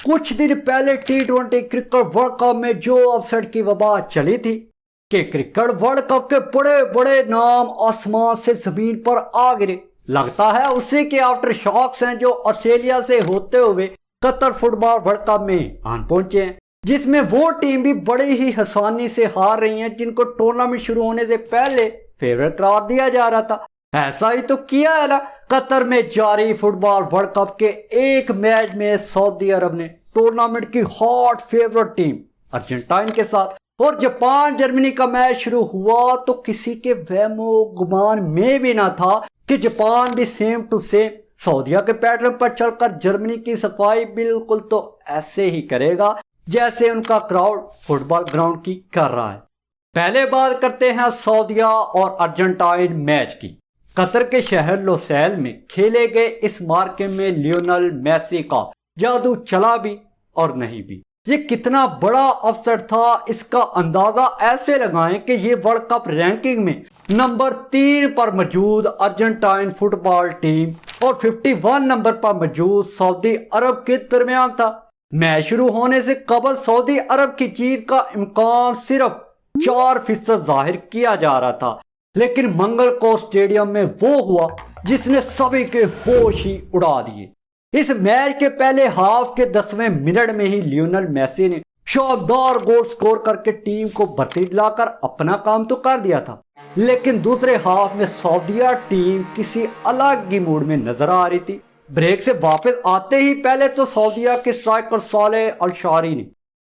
کچھ دن پہلے T20 cricket world cup میں جو اپسیٹ کی وبا چلی تھی کہ کرکٹ ورلڈ کپ کے بڑے بڑے نام آسمان سے زمین پر آ گرے، لگتا ہے اسی کے آفٹر شاکس ہیں جو آسٹریلیا سے ہوتے ہوئے قطر فٹ بال ورلڈ کپ میں آن پہنچے ہیں، جس میں وہ ٹیم بھی بڑی ہی آسانی سے ہار رہی ہیں جن کو ٹورنامنٹ شروع ہونے سے پہلے فیورٹ قرار دیا جا رہا تھا۔ ایسا ہی تو کیا ہے نا، قطر میں جاری فٹ بال ورلڈ کپ کے ایک میچ میں سعودی عرب نے ٹورنامنٹ کی ہاٹ فیورٹ ٹیم ارجنٹائن کے ساتھ اور جاپان جرمنی کا میچ شروع ہوا تو کسی کے وہم و گمان میں بھی نہ تھا کہ جاپان بھی سیم ٹو سیم سعودیہ کے پیٹرن پر چل کر جرمنی کی صفائی بالکل تو ایسے ہی کرے گا جیسے ان کا کراؤڈ فٹ بال گراؤنڈ کی کر رہا ہے۔ پہلے بات کرتے ہیں سعودیہ اور ارجنٹائن میچ کی۔ قطر کے شہر لوسیل میں کھیلے گئے اس مارکے میں لیونل میسی کا جادو چلا بھی اور نہیں بھی۔ یہ کتنا بڑا اپسیٹ تھا اس کا اندازہ ایسے لگائیں کہ یہ ورلڈ کپ رینکنگ میں نمبر 3 پر موجود ارجنٹائن فٹ بال ٹیم اور 51 نمبر پر موجود سعودی عرب کے درمیان تھا۔ میچ شروع ہونے سے قبل سعودی عرب کی جیت کا امکان صرف 4% ظاہر کیا جا رہا تھا، لیکن منگل کو اسٹیڈیم میں وہ ہوا جس نے سبھی کے ہوش ہی اڑا دیے۔ اس میچ کے پہلے ہاف کے 10ویں منٹ میں ہی لیونل میسی نے شاندار گول سکور کر کے ٹیم کو برتی دلا کر اپنا کام تو کر دیا تھا، لیکن دوسرے ہاف میں سعودیہ ٹیم کسی الگ ہی موڈ میں نظر آ رہی تھی۔ بریک سے واپس آتے ہی پہلے تو سعودیہ کے اسٹرائکر صالح الشعری نے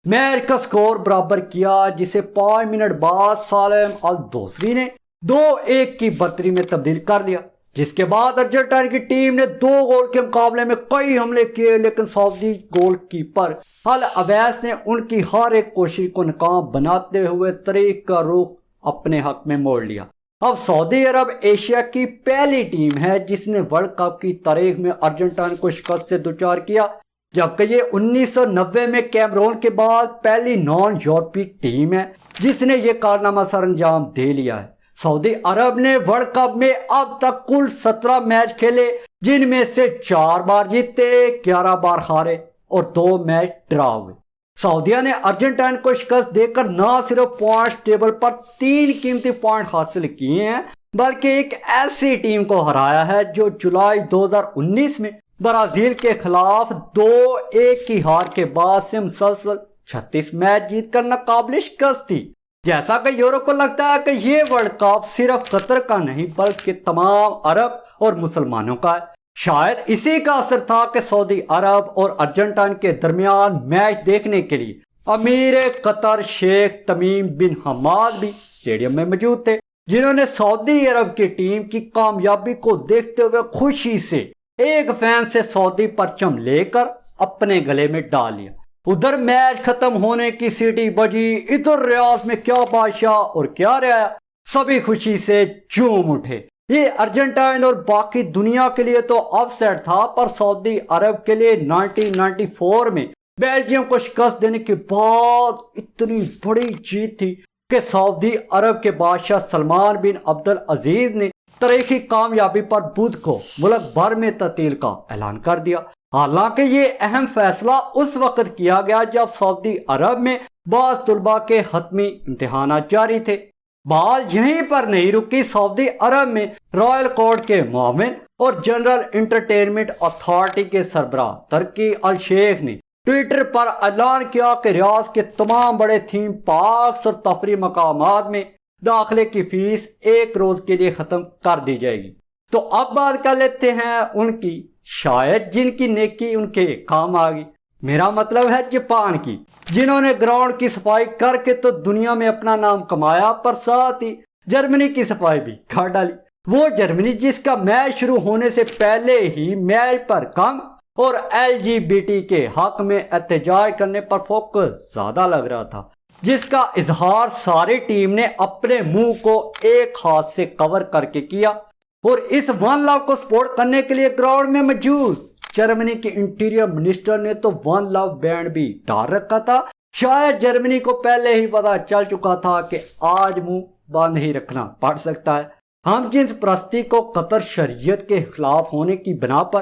میچ کا سکور برابر کیا، جسے 5 منٹ بعد سالم الدوسری نے 2-1 کی برتری میں تبدیل کر دیا، جس کے بعد ارجنٹائن کی ٹیم نے 2 گول کے مقابلے میں کئی حملے کیے، لیکن سعودی گول کیپر العویس نے ان کی ہر ایک کوشش کو ناکام بناتے ہوئے تاریخ کا رخ اپنے حق میں موڑ لیا۔ اب سعودی عرب ایشیا کی پہلی ٹیم ہے جس نے ورلڈ کپ کی تاریخ میں ارجنٹائن کو شکست سے دوچار کیا، جبکہ یہ 1990 میں کیمرون کے بعد پہلی نان یورپی ٹیم ہے جس نے یہ کارنامہ سر انجام دے لیا ہے۔ سعودی عرب نے ورلڈ کپ میں اب تک کل 17 میچ کھیلے، جن میں سے 4 بار جیتے، 11 بار ہارے اور 2 میچ ڈرا ہوئے۔ سعودیہ نے ارجنٹائن کو شکست دے کر نہ صرف پوائنٹس ٹیبل پر 3 قیمتی پوائنٹ حاصل کیے ہیں، بلکہ ایک ایسی ٹیم کو ہرایا ہے جو جولائی 2019 میں برازیل کے خلاف 2-1 کی ہار کے بعد سے مسلسل 36 میچ جیت کر ناقابل شکست تھی۔ جیسا کہ یورپ کو لگتا ہے کہ یہ ورلڈ کپ صرف قطر کا نہیں بلکہ تمام عرب اور مسلمانوں کا ہے۔ شاید اسی کا اثر تھا کہ سعودی عرب اور ارجنٹائن کے درمیان میچ دیکھنے کے لیے امیر قطر شیخ تمیم بن حماد بھی اسٹیڈیم میں موجود تھے، جنہوں نے سعودی عرب کی ٹیم کی کامیابی کو دیکھتے ہوئے خوشی سے ایک فین سے سعودی پرچم لے کر اپنے گلے میں ڈال لیا۔ ادھر میچ ختم ہونے کی سیٹی بجی، ادھر ریاض میں کیا بادشاہ اور کیا رعایا، سبھی خوشی سے جھوم اٹھے۔ یہ ارجنٹائن اور باقی دنیا کے لیے تو اپ سیٹ تھا، پر سعودی عرب کے لیے 1994 میں بیلجیم کو شکست دینے کے بعد اتنی بڑی جیت تھی کہ سعودی عرب کے بادشاہ سلمان بن عبد العزیز نے تاریخی کامیابی پر بدھ کو ملک بھر میں تعطیل کا اعلان کر دیا۔ حالانکہ یہ اہم فیصلہ اس وقت کیا گیا جب سعودی عرب میں بعض طلباء کے حتمی امتحانات جاری تھے۔ بات یہیں پر نہیں رکی، سعودی عرب میں رائل کورٹ کے معاون اور جنرل انٹرٹینمنٹ اتھارٹی کے سربراہ ترکی الشیخ نے ٹویٹر پر اعلان کیا کہ ریاض کے تمام بڑے تھیم پارکس اور تفریح مقامات میں داخلے کی فیس 1 روز کے لیے ختم کر دی جائے گی۔ تو اب بات کر لیتے ہیں ان کی، شاید جن کی نیکی ان کے کام آ گئی، میرا مطلب ہے جاپان کی، جنہوں نے گراؤنڈ کی صفائی کر کے تو دنیا میں اپنا نام کمایا، پر ساتھ ہی جرمنی کی صفائی بھی کر ڈالی۔ وہ جرمنی جس کا میچ شروع ہونے سے پہلے ہی میچ پر کم اور LGBT کے حق میں احتجاج کرنے پر فوکس زیادہ لگ رہا تھا، جس کا اظہار ساری ٹیم نے اپنے منہ کو ایک ہاتھ سے کور کر کے کیا، اور اس ون لو کو سپورٹ کرنے کے لیے گراؤنڈ میں موجود جرمنی کے انٹیریئر منسٹر نے تو ون لو بینڈ بھی ڈال رکھا تھا۔ شاید جرمنی کو پہلے ہی پتا چل چکا تھا کہ آج منہ بند ہی رکھنا پڑ سکتا ہے۔ ہم جنس پرستی کو قطر شریعت کے خلاف ہونے کی بنا پر